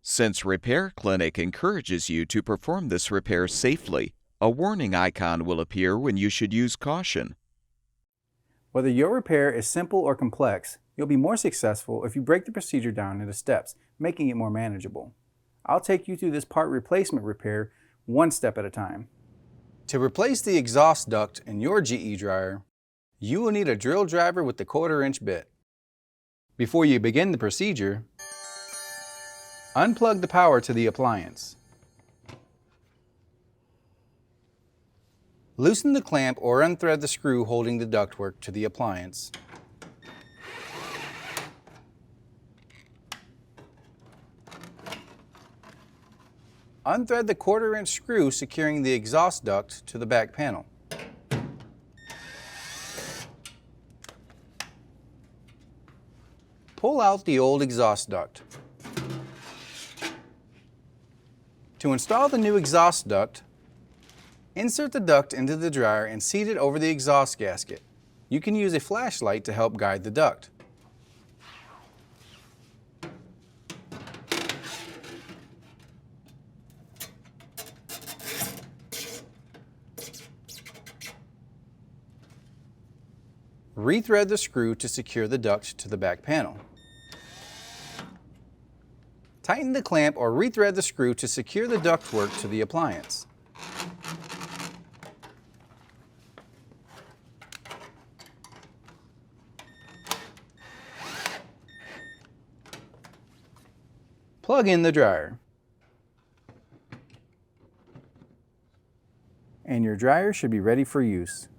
Since Repair Clinic encourages you to perform this repair safely, a warning icon will appear when you should use caution. Whether your repair is simple or complex, you'll be more successful if you break the procedure down into steps, making it more manageable. I'll take you through this part replacement repair one step at a time. To replace the exhaust duct in your GE dryer, you will need a drill driver with the 1/4-inch bit. Before you begin the procedure, unplug the power to the appliance. Loosen the clamp or unthread the screw holding the ductwork to the appliance. Unthread the 1/4-inch screw securing the exhaust duct to the back panel. Pull out the old exhaust duct. To install the new exhaust duct, insert the duct into the dryer and seat it over the exhaust gasket. You can use a flashlight to help guide the duct. Rethread the screw to secure the duct to the back panel. Tighten the clamp or rethread the screw to secure the ductwork to the appliance. Plug in the dryer. And your dryer should be ready for use.